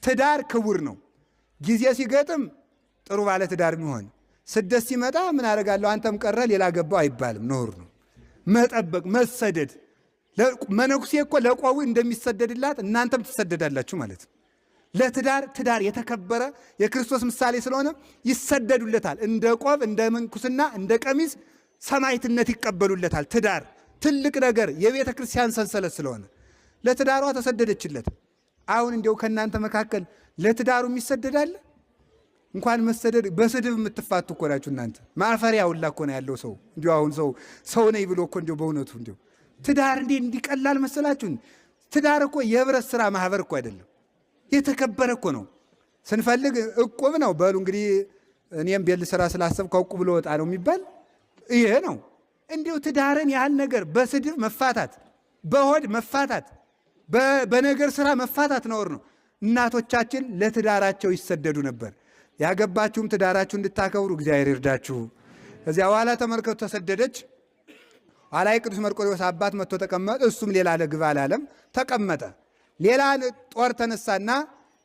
ትዳር ክቡር ነው። ጊዜ ሲገጥም ጥሩ ባለ ትዳር የሚሆን ስደት ሲመጣ ምን አደርጋለሁ አንተም ቀረ ሌላ ገባው አይባልም። ነውር ነው መጠበቅ መሰደድ። መነኩሴ እኮ ለቆቡ እንደሚሰደድላት እናንተም ትሰደዳላችሁ ማለት ነው። ለትዳር የተከበረ የክርስቶስ ምሳሌ ስለሆነ ይሰደዱለታል። እንደ ቆብ እንደ ምንኩስና እንደ ቀሚስ ሰማዕትነት ይቀበሉለታል። ትዳር ትልቅ ነገር የቤተ ክርስቲያን ሰንሰለት ስለሆነ ለትዳሯ ተሰደደችለት። አሁን እንዲያው ከእናንተ መካከል ለትዳሩ የሚሰደዳል? እንኳን መሰደድ በስድብ የምትፋቱ እኮ ናችሁ እናንተ። ማፈሪያ ሁላ እኮ ነው ያለው ሰው። እንዲያው አሁን ሰው ነኝ ብሎ እኮ እንዲያው በእውነቱ እንዲያው ትዳር እንዲቀላል መሰላችሁ? ትዳር እኮ የህብረት ስራ ማህበር እኮ አይደለም፣ የተከበረ እኮ ነው። ስንፈልግ እቁብ ነው በሉ እንግዲህ እኔም ቤል ስራ ስላሰብኩ እቁብ ልወጣ ነው የሚባል ይሄ ነው። እንዲሁ ትዳርን ያህል ነገር በስድብ መፋታት፣ በሆድ መፋታት፣ በነገር ስራ መፋታት ነውር ነው። እናቶቻችን ለትዳራቸው ይሰደዱ ነበር። ያገባችሁም ትዳራችሁ እንድታከብሩ እግዚአብሔር ይርዳችሁ። ከዚያ በኋላ ተመልከቱ፣ ተሰደደች። ኋላ የቅዱስ መርቆሬዎስ አባት መጥቶ ተቀመጠ። እሱም ሌላ ለግባ አላለም፣ ተቀመጠ። ሌላ ጦር ተነሳና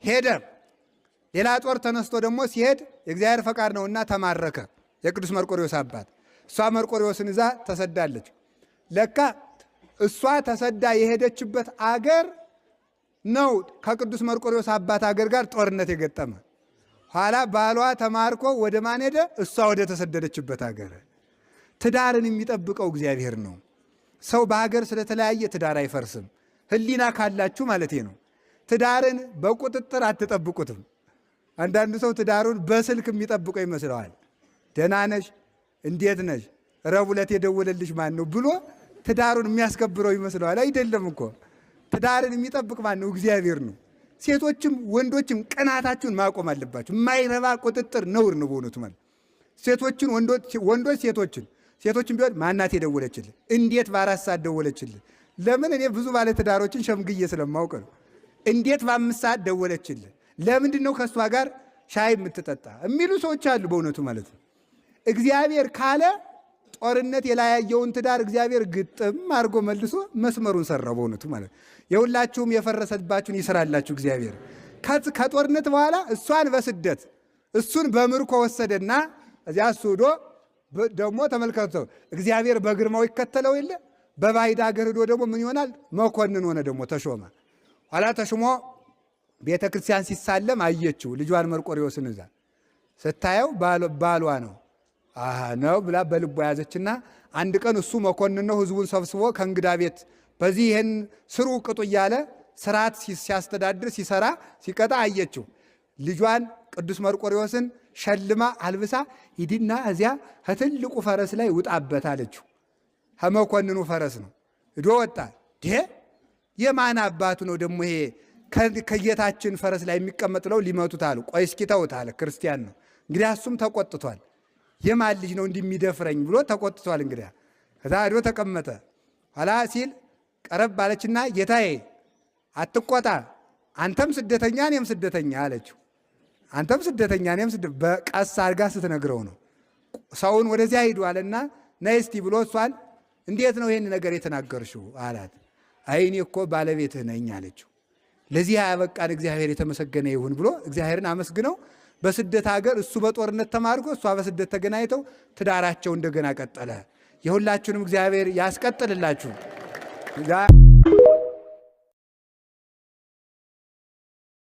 ሄደ። ሌላ ጦር ተነስቶ ደግሞ ሲሄድ የእግዚአብሔር ፈቃድ ነውና ተማረከ የቅዱስ መርቆሬዎስ አባት። እሷ መርቆሬዎስን ይዛ ተሰዳለች። ለካ እሷ ተሰዳ የሄደችበት አገር ነው ከቅዱስ መርቆሬዎስ አባት አገር ጋር ጦርነት የገጠመ። ኋላ ባሏ ተማርኮ ወደ ማን ሄደ? እሷ ወደ ተሰደደችበት አገር። ትዳርን የሚጠብቀው እግዚአብሔር ነው። ሰው በሀገር ስለተለያየ ትዳር አይፈርስም። ሕሊና ካላችሁ ማለት ነው። ትዳርን በቁጥጥር አትጠብቁትም። አንዳንዱ ሰው ትዳሩን በስልክ የሚጠብቀው ይመስለዋል። ደህና ነሽ፣ እንዴት ነሽ፣ ረቡዕ ዕለት የደወለልሽ ማን ነው ብሎ ትዳሩን የሚያስከብረው ይመስለዋል። አይደለም እኮ ትዳርን የሚጠብቅ ማን ነው? እግዚአብሔር ነው። ሴቶችም ወንዶችም ቅናታችሁን ማቆም አለባችሁ። የማይረባ ቁጥጥር ነውር ነው በእውነቱ ማለት ሴቶችን ወንዶች ሴቶችን ቢሆን ማናት የደወለችልህ? እንዴት በ4 ሰዓት ደወለችልህ? ለምን? እኔ ብዙ ባለ ትዳሮችን ሸምግዬ ስለማውቅ ነው። እንዴት በ5 ሰዓት ደወለችልህ? ለምንድን ነው ከእሷ ጋር ሻይ የምትጠጣ የሚሉ ሰዎች አሉ በእውነቱ ማለት ነው። እግዚአብሔር ካለ ጦርነት የላያየውን ትዳር እግዚአብሔር ግጥም አድርጎ መልሶ መስመሩን ሰራው በእውነቱ ማለት ነው። የሁላችሁም የፈረሰባችሁን ይስራላችሁ እግዚአብሔር። ከጦርነት በኋላ እሷን በስደት እሱን በምርኮ ወሰደና እዚያ እሱ ሄዶ ደግሞ ተመልከቱ፣ እግዚአብሔር በግርማው ይከተለው የለ በባዕድ አገር ሄዶ ደግሞ ምን ይሆናል? መኮንን ሆነ፣ ደግሞ ተሾመ። ኋላ ተሾሞ ቤተ ክርስቲያን ሲሳለም አየችው ልጇን መርቆሬዎስን። እዛ ስታየው ባሏ ነው ነው ብላ በልቧ ያዘችና አንድ ቀን እሱ መኮንን ነው፣ ህዝቡን ሰብስቦ ከእንግዳ ቤት በዚህ ይህን ስሩ ቅጡ እያለ ስርዓት ሲያስተዳድር ሲሰራ ሲቀጣ አየችው። ልጇን ቅዱስ መርቆሬዎስን ሸልማ አልብሳ ሂድና እዚያ ከትልቁ ፈረስ ላይ ውጣበት አለችው። ከመኮንኑ ፈረስ ነው ሂዶ ወጣ። የማን አባቱ ነው ደግሞ ይሄ ከጌታችን ፈረስ ላይ የሚቀመጥ ብለው ሊመቱት አሉ። ቆይ እስኪ ተውት አለ። ክርስቲያን ነው እንግዲህ። እሱም ተቆጥቷል። የማን ልጅ ነው እንዲሚደፍረኝ ብሎ ተቆጥቷል። እንግዲህ ከዛ ሂዶ ተቀመጠ። ኋላ ሲል ቀረብ አለችና ጌታዬ አትቆጣ፣ አንተም ስደተኛ እኔም ስደተኛ አለችው። አንተም ስደተኛ እኔም ስደተኛ በቀስ አድርጋ ስትነግረው ነው። ሰውን ወደዚያ ሂዱ አለና ነይ እስቲ ብሎ እሷን እንዴት ነው ይሄን ነገር የተናገርሽው አላት። አይ እኔ እኮ ባለቤትህ ነኝ አለችው። ለዚህ ያበቃን እግዚአብሔር የተመሰገነ ይሁን ብሎ እግዚአብሔርን አመስግነው በስደት ሀገር እሱ በጦርነት ተማርኮ እሷ በስደት ተገናኝተው ትዳራቸው እንደገና ቀጠለ። የሁላችሁንም እግዚአብሔር ያስቀጥልላችሁ።